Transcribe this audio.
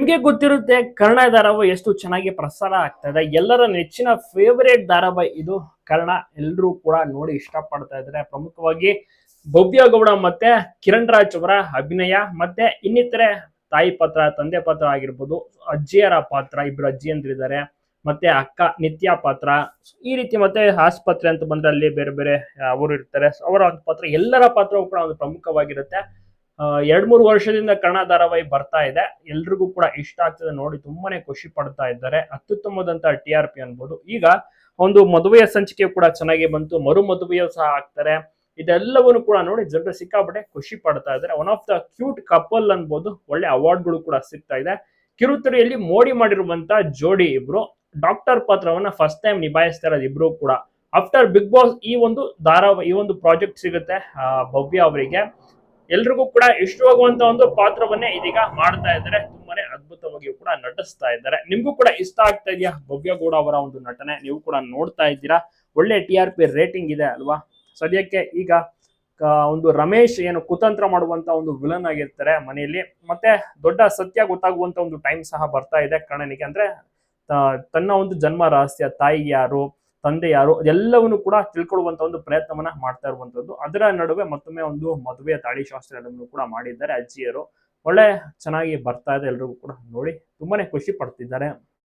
ನಿಮ್ಗೆ ಗೊತ್ತಿರುತ್ತೆ ಕರ್ಣ ಧಾರಾವಾಹಿ ಎಷ್ಟು ಚೆನ್ನಾಗಿ ಪ್ರಸಾರ ಆಗ್ತಾ ಇದೆ. ಎಲ್ಲರ ನೆಚ್ಚಿನ ಫೇವರೇಟ್ ಧಾರಾವಾಹಿ ಇದು ಕರ್ಣ. ಎಲ್ಲರೂ ಕೂಡ ನೋಡಿ ಇಷ್ಟಪಡ್ತಾ ಇದ್ದಾರೆ. ಪ್ರಮುಖವಾಗಿ ಭವ್ಯ ಗೌಡ ಮತ್ತೆ ಕಿರಣ್ ರಾಜ್ ಅವರ ಅಭಿನಯ, ಮತ್ತೆ ಇನ್ನಿತರೆ ತಾಯಿ ಪಾತ್ರ, ತಂದೆ ಪಾತ್ರ ಆಗಿರ್ಬೋದು, ಅಜ್ಜಿಯರ ಪಾತ್ರ, ಇಬ್ರು ಅಜ್ಜಿಯಂದ್ರಿದ್ದಾರೆ, ಮತ್ತೆ ಅಕ್ಕ ನಿತ್ಯ ಪಾತ್ರ, ಈ ರೀತಿ ಮತ್ತೆ ಆಸ್ಪತ್ರೆ ಅಂತ ಬಂದ್ರೆ ಅಲ್ಲಿ ಬೇರೆ ಬೇರೆ ಅವರು ಇರ್ತಾರೆ, ಅವರ ಒಂದು ಪಾತ್ರ, ಎಲ್ಲರ ಪಾತ್ರವೂ ಕೂಡ ಒಂದು ಪ್ರಮುಖವಾಗಿರುತ್ತೆ. 2-3 ವರ್ಷದಿಂದ ಕನ್ನಡ ಧಾರಾವಾಹಿ ಬರ್ತಾ ಇದೆ. ಎಲ್ರಿಗೂ ಕೂಡ ಇಷ್ಟ ಆಗ್ತದೆ, ನೋಡಿ ತುಂಬಾನೇ ಖುಷಿ ಪಡ್ತಾ ಇದ್ದಾರೆ. ಅತ್ಯುತ್ತಮವಾದಂತ TRP ಅನ್ಬೋದು. ಈಗ ಒಂದು ಮದುವೆಯ ಸಂಚಿಕೆ ಕೂಡ ಚೆನ್ನಾಗಿ ಬಂತು, ಮರು ಮದುವೆಯೂ ಸಹ ಆಗ್ತಾರೆ. ಇದೆಲ್ಲವನ್ನು ಕೂಡ ನೋಡಿ ಜನರು ಸಿಕ್ಕಾಪಟ್ಟೆ ಖುಷಿ ಪಡ್ತಾ ಇದ್ದಾರೆ. One of the cute couple ಅನ್ಬೋದು. ಒಳ್ಳೆ ಅವಾರ್ಡ್ಗಳು ಕೂಡ ಸಿಗ್ತಾ ಇದೆ. ಕಿರುತೆರೆಯಲ್ಲಿ ಮೋಡಿ ಮಾಡಿರುವಂತ ಜೋಡಿ ಇಬ್ರು ಡಾಕ್ಟರ್ ಪಾತ್ರವನ್ನ ಫಸ್ಟ್ ಟೈಮ್ ನಿಭಾಯಿಸ್ತಾ ಇರೋದು ಇಬ್ರು ಕೂಡ. ಆಫ್ಟರ್ ಬಿಗ್ ಬಾಸ್ ಈ ಒಂದು ಧಾರಾವಾಹಿ, ಈ ಒಂದು ಪ್ರಾಜೆಕ್ಟ್ ಸಿಗುತ್ತೆ ಭವ್ಯ ಅವರಿಗೆ. ಎಲ್ರಿಗೂ ಕೂಡ ಇಷ್ಟವಾಗುವಂತ ಒಂದು ಪಾತ್ರವನ್ನೇ ಇದೀಗ ಮಾಡ್ತಾ ಇದ್ದಾರೆ. ತುಂಬಾನೇ ಅದ್ಭುತವಾಗಿ ಕೂಡ ನಟಿಸ್ತಾ ಇದ್ದಾರೆ. ನಿಮ್ಗೂ ಕೂಡ ಇಷ್ಟ ಆಗ್ತಾ ಇದೆಯಾ ಭವ್ಯ ಗೌಡ ಅವರ ಒಂದು ನಟನೆ? ನೀವು ಕೂಡ ನೋಡ್ತಾ ಇದ್ದೀರಾ, ಒಳ್ಳೆ TRP ರೇಟಿಂಗ್ ಇದೆ ಅಲ್ವಾ? ಸದ್ಯಕ್ಕೆ ಈಗ ಒಂದು ರಮೇಶ್ ಏನು ಕುತಂತ್ರ ಮಾಡುವಂತ ಒಂದು ವಿಲನ್ ಆಗಿರ್ತಾರೆ ಮನೆಯಲ್ಲಿ. ಮತ್ತೆ ದೊಡ್ಡ ಸತ್ಯ ಗೊತ್ತಾಗುವಂತ ಒಂದು ಟೈಮ್ ಸಹ ಬರ್ತಾ ಇದೆ ಕರ್ಣನಿಗೆ. ಅಂದ್ರೆ ತನ್ನ ಒಂದು ಜನ್ಮ ರಹಸ್ಯ, ತಾಯಿ ಯಾರು, ತಂದೆ ಯಾರು, ಅದೆಲ್ಲವನ್ನು ಕೂಡ ತಿಳ್ಕೊಳ್ಳುವಂತ ಒಂದು ಪ್ರಯತ್ನವನ್ನ ಮಾಡ್ತಾ ಇರುವಂತದ್ದು. ಅದರ ನಡುವೆ ಮತ್ತೊಮ್ಮೆ ಒಂದು ಮದುವೆಯ ತಾಳಿ ಶಾಸ್ತ್ರ ಎಲ್ಲವನ್ನು ಕೂಡ ಮಾಡಿದ್ದಾರೆ ಅಜ್ಜಿಯರು. ಒಳ್ಳೆ ಚೆನ್ನಾಗಿ ಬರ್ತಾ ಇದೆ. ಎಲ್ರಿಗೂ ಕೂಡ ನೋಡಿ ತುಂಬಾನೇ ಖುಷಿ ಪಡ್ತಿದ್ದಾರೆ.